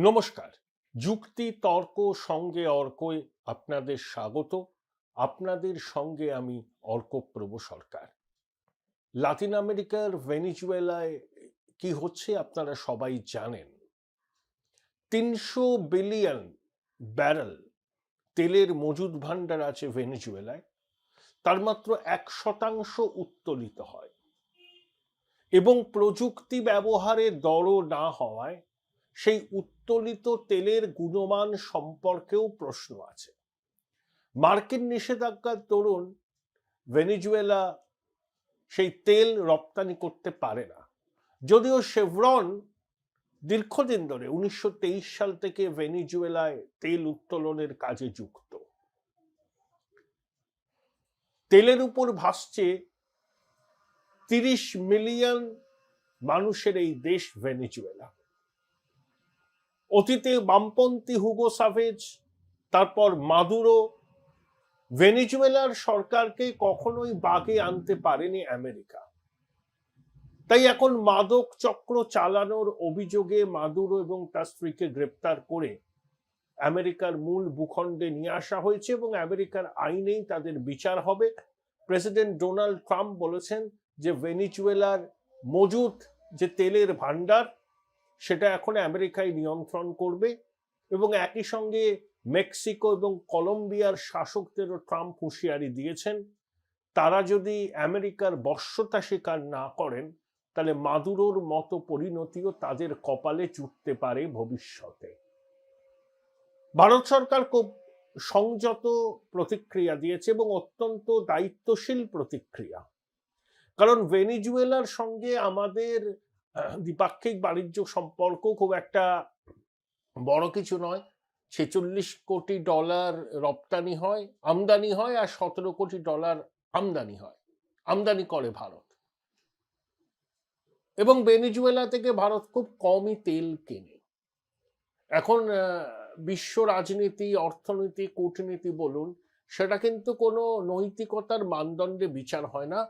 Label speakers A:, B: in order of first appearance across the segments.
A: নমস্কার। যুক্তি তর্ক সঙ্গে অর্কয় আপনাদের স্বাগত। আপনাদের সঙ্গে আমি অর্কপ্রভ সরকার। লাতিন আমেরিকার ভেনিজুয়েলায় কি হচ্ছে আপনারা সবাই জানেন। ৩০০ বিলিয়ন ব্যারেল তেলের মজুদ ভাণ্ডার আছে ভেনিজুয়েলায়, তার মাত্র ১% উত্তোলিত হয় এবং প্রযুক্তি ব্যবহারে দরও না হওয়ায় সেই উত্তোলিত তেলের গুণমান সম্পর্কেও প্রশ্ন আছে। মার্কিন নিষেধাজ্ঞার দরুন ভেনিজুয়েলা সেই তেল রপ্তানি করতে পারে না, যদিও শেভরন দীর্ঘদিন ধরে ১৯২৩ সাল থেকে ভেনিজুয়েলায় তেল উত্তোলনের কাজে যুক্ত। তেলের উপর ভাসছে ৩০ মিলিয়ন মানুষের এই দেশ ভেনিজুয়েলা। অতীতে বামপন্থী হুগো সাভেজ, তারপর মাদুরো, ভেনিজুয়েলার সরকারকে কখনোই বাগে আনতে পারেনি আমেরিকা। তাই এখন মাদক চক্র চালানোর অভিযোগে মাদুরো এবং তার স্ত্রীকে গ্রেপ্তার করে আমেরিকার মূল ভূখণ্ডে নিয়ে আসা হয়েছে এবং আমেরিকার আইনেই তাদের বিচার হবে। প্রেসিডেন্ট ডোনাল্ড ট্রাম্প বলেছেন যে ভেনিজুয়েলার মজুদ যে তেলের ভান্ডার সেটা এখন আমেরিকায় নিয়ন্ত্রণ করবে এবং একই সঙ্গে মেক্সিকো এবং কলম্বিয়ার শাসকদেরও ট্রাম্প হুঁশিয়ারি দিয়েছেন, তারা যদি আমেরিকার বশ্যতা স্বীকার না করেন তাহলে মাদুরোর মতো পরিণতিও তাদের কপালে চুটতে পারে ভবিষ্যতে। ভারত সরকার খুব সংযত প্রতিক্রিয়া দিয়েছে এবং অত্যন্ত দায়িত্বশীল প্রতিক্রিয়া, কারণ ভেনিজুয়েলার সঙ্গে আমাদের দ্বিপাক্ষিক বাণিজ্য সম্পর্ক খুব একটা বড় কিছু নয়। ৪৬ কোটি ডলার রপ্তানি হয়, আমদানি হয়, আর ১৭ কোটি ডলার আমদানি করে ভারত, এবং ভেনিজুয়েলা থেকে ভারত খুব কমই তেল কেনে। এখন বিশ্ব রাজনীতি, অর্থনীতি, কূটনীতি বলুন, সেটা কিন্তু কোনো নৈতিকতার মানদণ্ডে বিচার হয় না,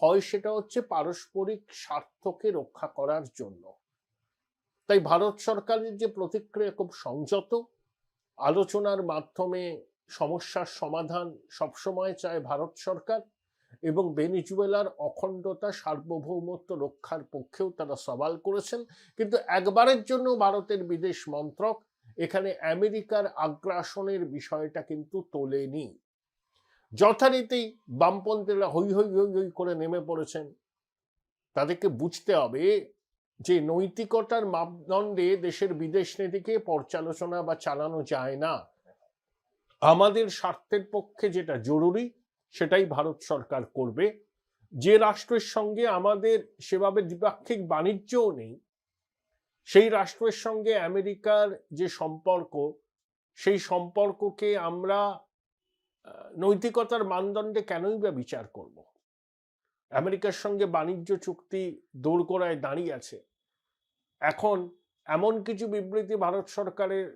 A: হয় সেটা হচ্ছে পারস্পরিক স্বার্থকে রক্ষা করার জন্য। তাই ভারত সরকারের যে প্রতিক্রিয়া খুব সংযত, আলোচনার মাধ্যমে সমস্যার সমাধান সবসময় চায় ভারত সরকার, এবং ভেনিজুয়েলার অখণ্ডতা, সার্বভৌমত্ব রক্ষার পক্ষেও তারা সওয়াল করেছেন। কিন্তু একবারের জন্য ভারতের বিদেশ মন্ত্রক এখানে আমেরিকার আগ্রাসনের বিষয়টা কিন্তু তোলেনি। যথারীতি বামপন্থীরা হই হই হই হই করে নেমে পড়েছেন। তাদেরকে বুঝতে হবে যে নৈতিকতার মাপদণ্ডে দেশের বিদেশ নীতিকে পর্যালোচনা বা চালানো যায় না। আমাদের স্বার্থের পক্ষে যেটা জরুরি সেটাই ভারত সরকার করবে। যে রাষ্ট্রের সঙ্গে আমাদের সেভাবে দ্বিপাক্ষিক বাণিজ্যও নেই, সেই রাষ্ট্রের সঙ্গে আমেরিকার যে সম্পর্ক, সেই সম্পর্ককে আমরা নৈতিকতার মানদণ্ডে কেনই বা বিচার করব। আমেরিকার সঙ্গে বাণিজ্য চুক্তি দোরগোড়ায় দাঁড়িয়ে আছে। এখন এমন কিছু বিবৃতি ভারত সরকারের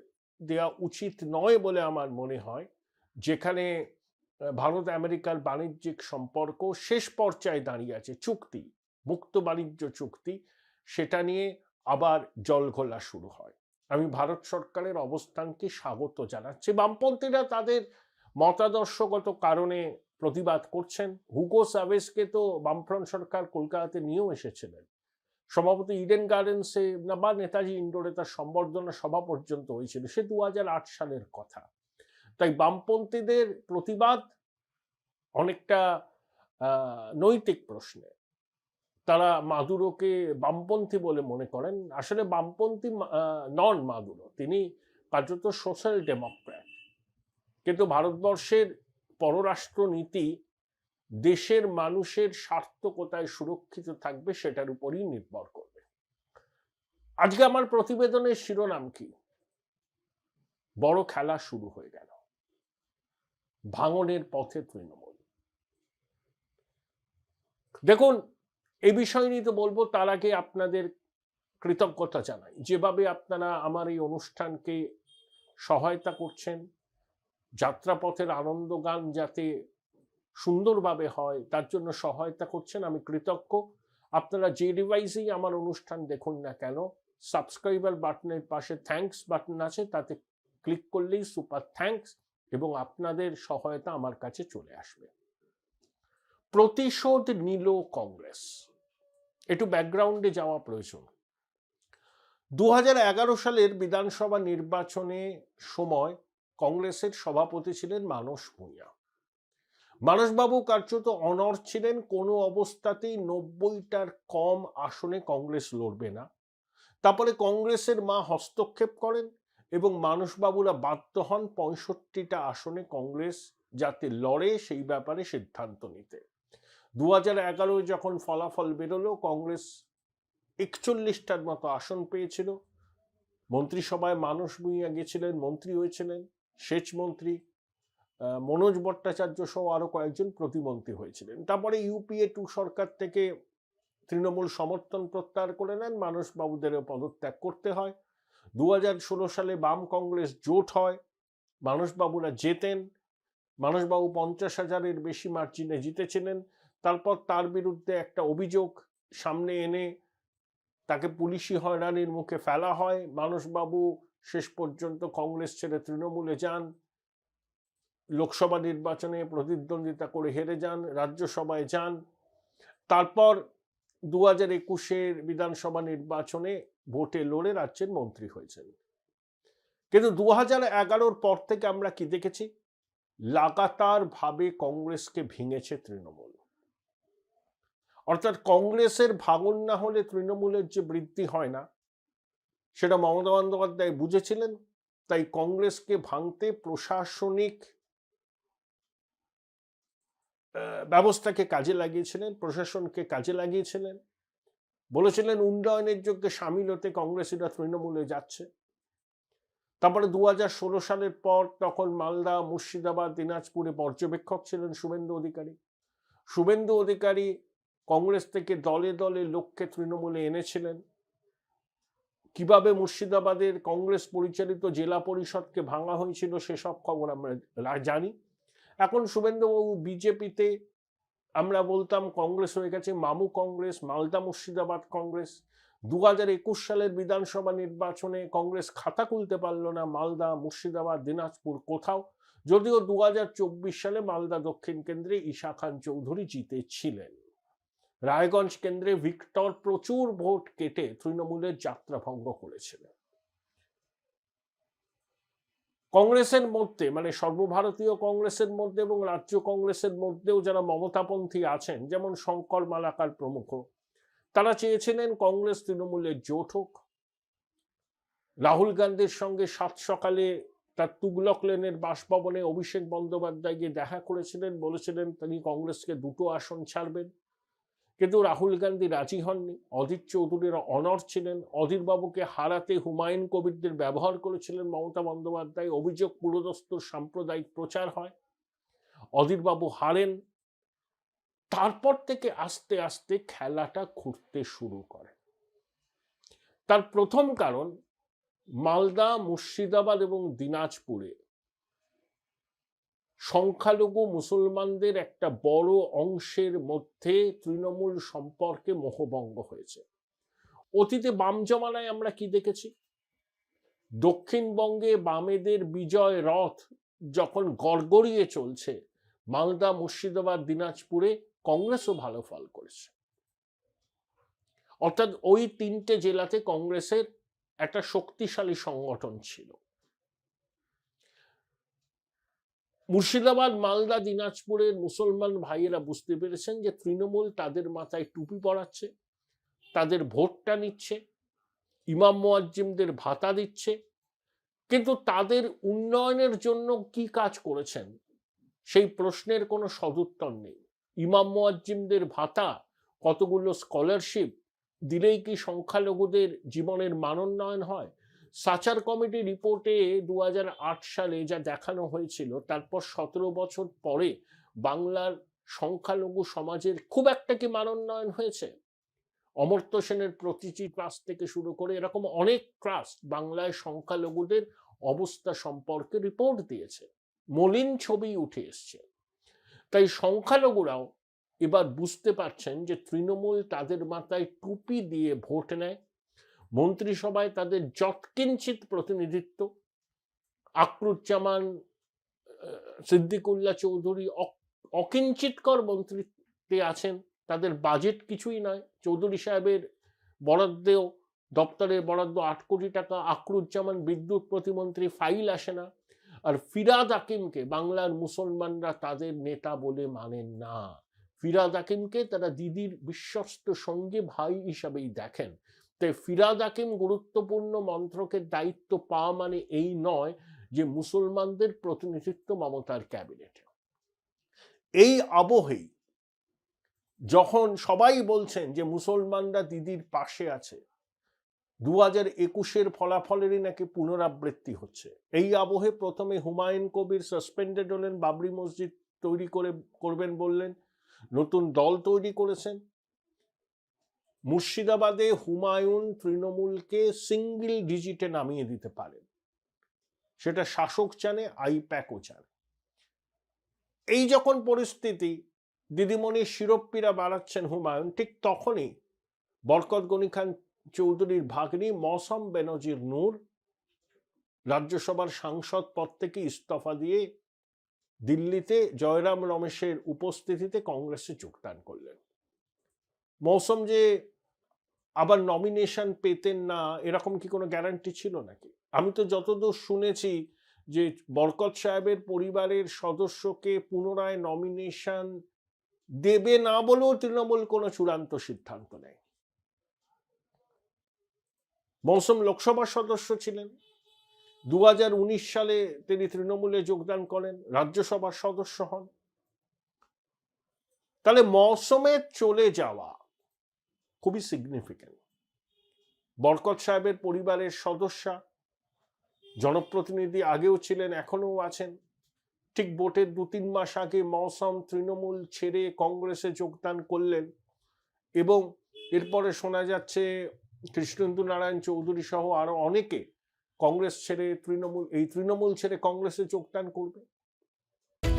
A: দেওয়া উচিত নয় বলে আমার মনে হয়, যেখানে ভারত আমেরিকার বাণিজ্যিক সম্পর্ক শেষ পর্যায়ে দাঁড়িয়ে আছে। চুক্তি, মুক্ত বাণিজ্য চুক্তি, সেটা নিয়ে আবার জলঘোলা শুরু হয়। আমি ভারত সরকারের অবস্থানকে স্বাগত জানাচ্ছি। বামপন্থীরা তাদের মতাদর্শগত কারণে প্রতিবাদ করছেন। হুগো সাভেজকে তো বামফ্রন্ট সরকার কলকাতাতে নিয়েও এসেছিলেন, সম্ভবত ইডেন গার্ডেন্সে বা নেতাজি ইন্ডোরে তার সম্বর্ধনা সভা পর্যন্ত হয়েছিল, সে ২০০৮ সালের কথা। তাই বামপন্থীদের প্রতিবাদ অনেকটা নৈতিক প্রশ্নে। তারা মাদুরোকে বামপন্থী বলে মনে করেন। আসলে বামপন্থী নন মাদুরো, তিনি কার্যত সোশ্যাল ডেমোক্র্যাট। কিন্তু ভারতবর্ষের পররাষ্ট্র নীতি দেশের মানুষের স্বার্থ কোথায় সুরক্ষিত থাকবে সেটার উপরই নির্ভর করবে। আজকে আমার প্রতিবেদনের শিরোনাম কি? বড় খেলা শুরু হয়ে গেল, ভাঙনের পথে তৃণমূল। দেখুন, এই বিষয় নিয়ে তো বলবো, তার আগে আপনাদের কৃতজ্ঞতা জানাই। যেভাবে আপনারা আমার এই অনুষ্ঠানকে সহায়তা করছেন, যাত্রাপথের আনন্দ গান যাতে সুন্দরভাবে হয় তার জন্য সহায়তা করছেন, আমি কৃতজ্ঞ। আপনারা যে ডিভাইসেই আমার অনুষ্ঠান দেখুন না কেন, সাবস্ক্রাইবার বাটনের পাশে থ্যাঙ্কস বাটন আছে, তাতে ক্লিক করলেই সুপার থ্যাঙ্কস এবং আপনাদের সহায়তা আমার কাছে চলে আসবে। প্রতিশোধ নিল কংগ্রেস। একটু ব্যাকগ্রাউন্ডে যাওয়া প্রয়োজন। 2011 সালের বিধানসভা নির্বাচনে সময় কংগ্রেসের সভাপতি ছিলেন মানস ভূঁইয়া। মানসবাবু কার্যত অনড় ছিলেন, কোনো অবস্থাতেই 90টার কম আসনে কংগ্রেস লড়বে না। তারপরে কংগ্রেসের মা হস্তক্ষেপ করেন এবং মানসবাবুরা বাধ্য হন 65টা আসনে কংগ্রেস যাতে লড়ে সেই ব্যাপারে সিদ্ধান্ত নিতে। 2011 যখন ফলাফল বেরোলো, কংগ্রেস 41টার মতো আসন পেয়েছিল। মন্ত্রিসভায় মানস ভূঁইয়া গেছিলেন, মন্ত্রী হয়েছিলেন, সেচ মন্ত্রী মনোজ ভট্টাচার্য সহ আরো কয়েকজন প্রতিমন্ত্রী হয়েছিলেন। তারপরে ইউপিএ 2 সরকার থেকে তৃণমূল সমর্থন প্রত্যাহার করে নেন, মানসবাবুদের পদত্যাগ করতে হয়। 2016 সালে বাম কংগ্রেস জোট হয়, মানসবাবুরা জেতেন। মানসবাবু 50,000-এর বেশি মার্জিনে জিতেছিলেন। তারপর তার বিরুদ্ধে একটা অভিযোগ সামনে এনে তাকে পুলিশি হয়রানির মুখে ফেলা হয়। মানসবাবু শেষ পর্যন্ত কংগ্রেস ছেড়ে তৃণমূলে যান, লোকসভা নির্বাচনে প্রতিদ্বন্দ্বিতা করে হেরে যান, রাজ্যসভায় যান। তারপর 2021-এর বিধানসভা নির্বাচনে ভোটে লড়ে রাজ্যের মন্ত্রী হয়েছেন। কিন্তু 2011-র পর থেকে আমরা কি দেখেছি? লাগাতার ভাবে কংগ্রেসকে ভেঙেছে তৃণমূল। অর্থাৎ কংগ্রেসের ভাঙন না হলে তৃণমূলের যে বৃদ্ধি হয় না, সেটা মমতা বন্দ্যোপাধ্যায় বুঝেছিলেন। তাই কংগ্রেসকে ভাঙতে প্রশাসনিক ব্যবস্থাকে কাজে লাগিয়েছিলেন, প্রশাসনকে কাজে লাগিয়েছিলেন। বলেছিলেন উন্নয়নের যোগ্যে সামিল হতে কংগ্রেসীরা তৃণমূলে যাচ্ছে। তারপরে 2016 সালের পর তখন মালদা, মুর্শিদাবাদ, দিনাজপুরে পর্যবেক্ষক ছিলেন শুভেন্দু অধিকারী। শুভেন্দু অধিকারী কংগ্রেস থেকে দলে দলে লোককে তৃণমূলে এনেছিলেন। কিভাবে মুর্শিদাবাদের কংগ্রেস পরিচালিত জেলা পরিষদকে ভাঙা হয়েছিল সেসব খবর আমরা জানি। এখন শুভেন্দুবাবু বিজেপিতে, আমরা বলতাম কংগ্রেস হয়ে গেছে মামু কংগ্রেস, মালদা মুর্শিদাবাদ কংগ্রেস। 2021 সালের বিধানসভা নির্বাচনে কংগ্রেস খাতা খুলতে পারল না মালদা, মুর্শিদাবাদ, দিনাজপুর কোথাও, যদিও 2024 সালে মালদা দক্ষিণ কেন্দ্রে ঈশা খান চৌধুরী জিতেছিলেন। রায়গঞ্জ কেন্দ্রে ভিক্টর প্রচুর ভোট কেটে তৃণমূলের যাত্রা ভঙ্গ করেছিলেন। কংগ্রেসের মধ্যে, মানে সর্বভারতীয় কংগ্রেসের মধ্যে এবং রাজ্য কংগ্রেসের মধ্যেও যারা মমতাপন্থী আছেন, যেমন শঙ্কর মালাকার প্রমুখ, তারা চেয়েছিলেন কংগ্রেস তৃণমূলের জোট হোক। রাহুল গান্ধীর সঙ্গে সাত সকালে তার তুগলক লেনের বাসভবনে অভিষেক বন্দ্যোপাধ্যায় গিয়ে দেখা করেছিলেন, বলেছিলেন তিনি কংগ্রেসকে 2টো আসন ছাড়বেন। কিন্তু রাহুল গান্ধী রাজি হননি। অধীর চৌধুরীর অনড় ছিলেন। অধীর বাবুকে হারাতে হুমায়ুন কবিরদের ব্যবহার করেছিলেন মমতা বন্দ্যোপাধ্যায়। অভিযোগ পুরোদস্তুর সাম্প্রদায়িক প্রচার হয়, অধীর বাবু হারেন। তারপর থেকে আস্তে আস্তে খেলাটা ঘুরতে শুরু করে। তার প্রথম কারণ, মালদা, মুর্শিদাবাদ এবং দিনাজপুরে সংখ্যালঘু মুসলমানদের একটা বড় অংশের মধ্যে তৃণমূল সম্পর্কে মোহভঙ্গ হয়েছে। অতীতে বাম জমানায় আমরা কি দেখেছি? দক্ষিণবঙ্গে বামেদের বিজয় রথ যখন গড়গড়িয়ে চলছে, মালদা, মুর্শিদাবাদ, দিনাজপুরে কংগ্রেসও ভালো ফল করেছে। অর্থাৎ ওই 3টে জেলাতে কংগ্রেসের একটা শক্তিশালী সংগঠন ছিল। মুর্শিদাবাদ, মালদা, দিনাজপুরের মুসলমান ভাইয়েরা বুঝতে পেরেছেন যে তৃণমূল তাদের মাথায় টুপি পরাচ্ছে, তাদের ভোটটা নিচ্ছে, ইমাম মুয়াজ্জিমদের ভাতা দিচ্ছে, কিন্তু তাদের উন্নয়নের জন্য কি কাজ করেছেন সেই প্রশ্নের কোনো সদুত্তর নেই। ইমাম মুয়াজ্জিমদের ভাতা, কতগুলো স্কলারশিপ দিলেই কি সংখ্যালঘুদের জীবনের মানোন্নয়ন হয়? সাচার কমিটি রিপোর্টে 2008 সালে যা দেখানো হয়েছিল, তারপর 17 বছর পরে বাংলার সংখ্যালঘু সমাজের খুব একটা কি মানোন্নয়ন হয়েছে? অমর্ত্য সেনের প্রতিটি ট্রাস্ট থেকে শুরু করে এরকম অনেক ট্রাস্ট বাংলায় সংখ্যালঘুদের অবস্থা সম্পর্কে রিপোর্ট দিয়েছে, মলিন ছবি উঠে এসছে। তাই সংখ্যালঘুরাও এবার বুঝতে পারছেন যে তৃণমূল তাদের মাথায় টুপি দিয়ে ভোট নেয়। মন্ত্রিসভায় তাদের যৎকিঞ্চিত প্রতিনিধিত্ব, আকরুজ্জামান, সিদ্দিকুল্লাহ চৌধুরী অকিঞ্চিতকর মন্ত্রিত্বে আছেন, তাদের বাজেট কিছুই নয়। চৌধুরী সাহেবের বরাদ্দেও দপ্তরের বরাদ্দ 8 কোটি টাকা, আকরুজ্জামান বিদ্যুৎ প্রতিমন্ত্রী, ফাইল আসে না। আর ফিরহাদ হাকিমকে বাংলার মুসলমানরা তাদের নেতা বলে মানেন না। ফিরহাদ হাকিমকে তারা দিদির বিশ্বস্ত সঙ্গী, ভাই হিসাবেই দেখেন। তাই ফিরহাদ হাকিম গুরুত্বপূর্ণ মন্ত্রকের দায়িত্ব পাওয়া মানে এই নয় যে মুসলমানদের প্রতিনিধিত্ব মমতার ক্যাবিনেটে। এই আবহেই যখন সবাই বলছেন যে মুসলমানরা দিদির পাশে আছে, 2021-এর ফলাফলেরই নাকি পুনরাবৃত্তি হচ্ছে, এই আবহে প্রথমে হুমায়ুন কবির সাসপেন্ডেড হলেন, বাবরি মসজিদ তৈরি করবেন বললেন, নতুন দল তৈরি করেছেন। মুর্শিদাবাদে হুমায়ুন তৃণমূলকে সিঙ্গেল ডিজিটে নামিয়ে দিতে পারেন, সেটা শাসক জানে, আইপ্যাকও জানে। এই যখন পরিস্থিতি, দিদিমণির শিরোপ্পীরা বাড়াচ্ছেন হুমায়ুন, ঠিক তখনই বরকত গনি খান চৌধুরীর ভাগ্নি মৌসম বেনজির নূর রাজ্যসভার সাংসদ পদ থেকে ইস্তফা দিয়ে দিল্লিতে জয়রাম রমেশের উপস্থিতিতে কংগ্রেসে যোগদান করলেন। মৌসম যে আবার নমিনেশন পেতেন না এরকম কি কোনো গ্যারান্টি ছিল নাকি? আমি তো যতদূর শুনেছি যে বরকত সাহেবের পরিবারের সদস্যকে পুনরায় নমিনেশন দেবে না বলেও তৃণমূল কোনো চূড়ান্ত সিদ্ধান্ত নেয়। মৌসম লোকসভার সদস্য ছিলেন, 2019 সালে তিনি তৃণমূলে যোগদান করেন, রাজ্যসভার সদস্য হন। তাহলে মৌসুমের চলে যাওয়া খুবই সিগনিফিক্যান্ট। বরকত সাহেবের পরিবারের সদস্যা, জনপ্রতিনিধি, আগেও ছিলেন, এখনো আছেন। ঠিক ভোটের 2-3 মাস আগে মৌসম তৃণমূল ছেড়ে কংগ্রেসে যোগদান করলেন এবং এরপরে শোনা যাচ্ছে কৃষ্ণেন্দু নারায়ণ চৌধুরী সহ আরো অনেকে কংগ্রেস ছেড়ে তৃণমূল ছেড়ে কংগ্রেসে যোগদান করবে।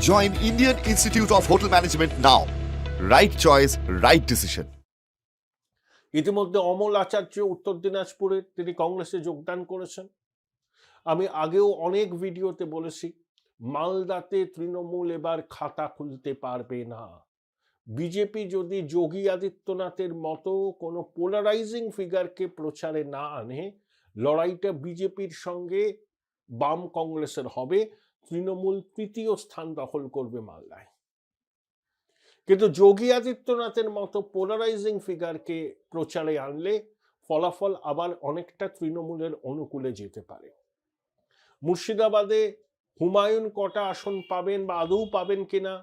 B: Join Indian Institute of Hotel Management now. Right choice, right decision.
A: ইতিমধ্যে অমল আচার্য উত্তর দিনাজপুরে তিনি কংগ্রেসে যোগদান করেছেন। আমি আগেও অনেক ভিডিওতে বলেছি, মালদাতে তৃণমূল এবার খাতা খুলতে পারবে না। বিজেপি যদি যোগী আদিত্যনাথের মতো কোনো পোলারাইজিং ফিগারকে প্রচারে না আনে, লড়াইটা বিজেপির সঙ্গে বাম কংগ্রেসের হবে। তৃণমূল 3য় স্থান দখল করবে মালদায়। কিন্তু যোগী আদিত্যনাথের মতো পোলারাইজিং ফিগারকে প্রচারে আনলে ফলাফল আবার অনেকটা তৃণমূলের অনুকূলে যেতে পারে। মুর্শিদাবাদে হুমায়ুন কটা আসন পাবেন বা আদৌ পাবেন কিনা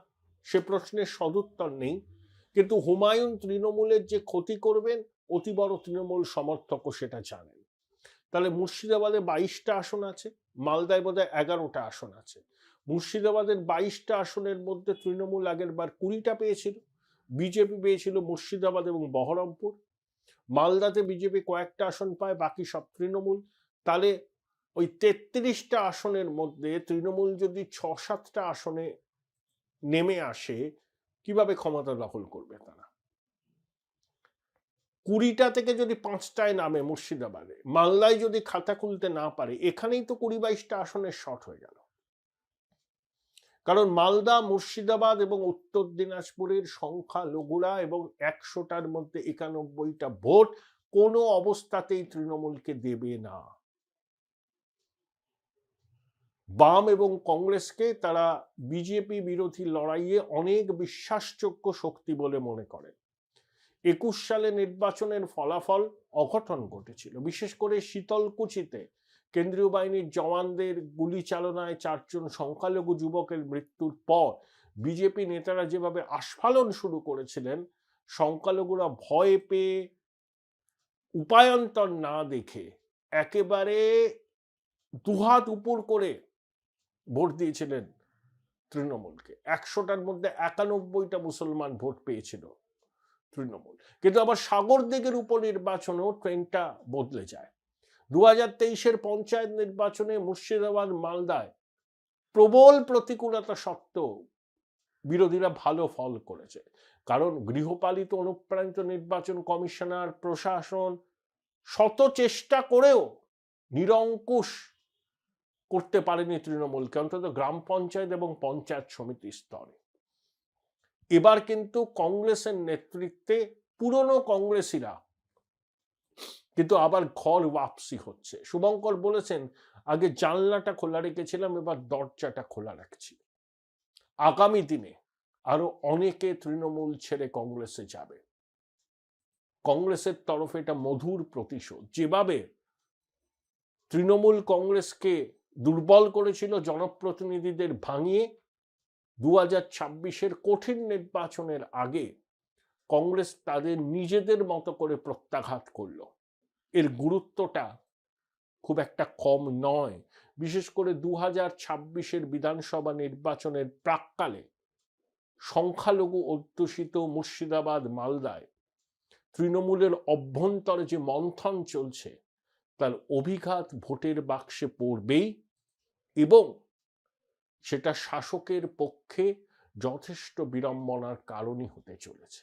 A: সে প্রশ্নের সদুত্তর নেই, কিন্তু হুমায়ুন তৃণমূলের যে ক্ষতি করবেন অতি বড় তৃণমূল সমর্থকও সেটা জানেন। তাহলে মুর্শিদাবাদে 22টা আসন আছে, মালদায় বোধহয় 11টা আসন আছে। মুর্শিদাবাদের 22টা আসনের মধ্যে তৃণমূল আগের বার 20টা পেয়েছিল, বিজেপি পেয়েছিল মুর্শিদাবাদ এবং বহরমপুর। মালদাতে বিজেপি কয়েকটা আসন পায়, বাকি সব তৃণমূল। তাহলে ওই 33টা আসনের মধ্যে তৃণমূল যদি 6-7টা আসনে নেমে আসে, কিভাবে ক্ষমতা দখল করবে তারা? 20টা থেকে যদি 5টায় নামে মুর্শিদাবাদে, মালদায় যদি খাতা খুলতে না পারে, এখানেই তো 20-22টা আসনের শর্ট হয়ে গেল। কারণ মালদা, মুর্শিদাবাদ এবং উত্তর দিনাজপুরের সংখ্যালঘুরা এবং 100টার মধ্যে 91টা ভোট কোনো অবস্থাতেই তৃণমূলকে দেবে না। বাম এবং কংগ্রেসকে তারা বিজেপি বিরোধী লড়াইয়ে অনেক বিশ্বাসযোগ্য শক্তি বলে মনে করে। 21 সালে নির্বাচনের ফলাফল অঘটন ঘটেছিল, বিশেষ করে শীতলকুচিতে কেন্দ্রীয় বাহিনীর জওয়ানদের গুলি চালনায় 4 জন সংখ্যালঘু যুবকের মৃত্যুর পর বিজেপি নেতারা যেভাবে আস্ফালন শুরু করেছিলেন, সংখ্যালঘুরা ভয় পেয়ে উপায়ন্তর না দেখে একেবারে দুহাত উপর করে ভোট দিয়েছিলেন তৃণমূলকে। 100টার মধ্যে 91টা মুসলমান ভোট পেয়েছিল তৃণমূল। কিন্তু আবার সাগরদিঘির উপনির্বাচনেও ট্রেন্ডটা বদলে যায়। 2023-এর পঞ্চায়েত নির্বাচনে মুর্শিদাবাদ, মালদায় প্রবল প্রতিকূলতা সত্ত্বেও বিরোধীরা ভালো ফল করেছে। কারণ গৃহপালিত অনুপ্রাণিত নির্বাচন কমিশনার, প্রশাসন শত চেষ্টা করেও নিরঙ্কুশ করতে পারেনি তৃণমূলকে, অন্তত গ্রাম পঞ্চায়েত এবং পঞ্চায়েত সমিতি স্তরে। এবার কিন্তু কংগ্রেসের নেতৃত্বে পুরনো কংগ্রেসীরা কিন্তু আবার ঘর ওয়াপসি হচ্ছে। শুভঙ্কর বলেছেন, আগে জানলাটা খোলা রেখেছিলাম, এবার দরজাটা খোলা রাখছি। আগামী দিনে আরো অনেকে তৃণমূল ছেড়ে কংগ্রেসে যাবে। কংগ্রেসের তরফে এটা মধুর প্রতিশোধ। যেভাবে তৃণমূল কংগ্রেসকে দুর্বল করেছিল জনপ্রতিনিধিদের ভাঙিয়ে, 2026-এর কঠিন নির্বাচনের আগে কংগ্রেস তাদের নিজেদের মতো করে প্রত্যাঘাত করলো। এর গুরুত্বটা খুব একটা কম নয়। বিশেষ করে 2026-এর বিধানসভা নির্বাচনের প্রাক্কালে সংখ্যালঘু অধ্যুষিত মুর্শিদাবাদ, মালদায় তৃণমূলের অভ্যন্তরে যে মন্থন চলছে তার অভিঘাত ভোটের বাক্সে পড়বেই, এবং সেটা শাসকের পক্ষে যথেষ্ট বিড়ম্বনার কারণই হতে চলেছে।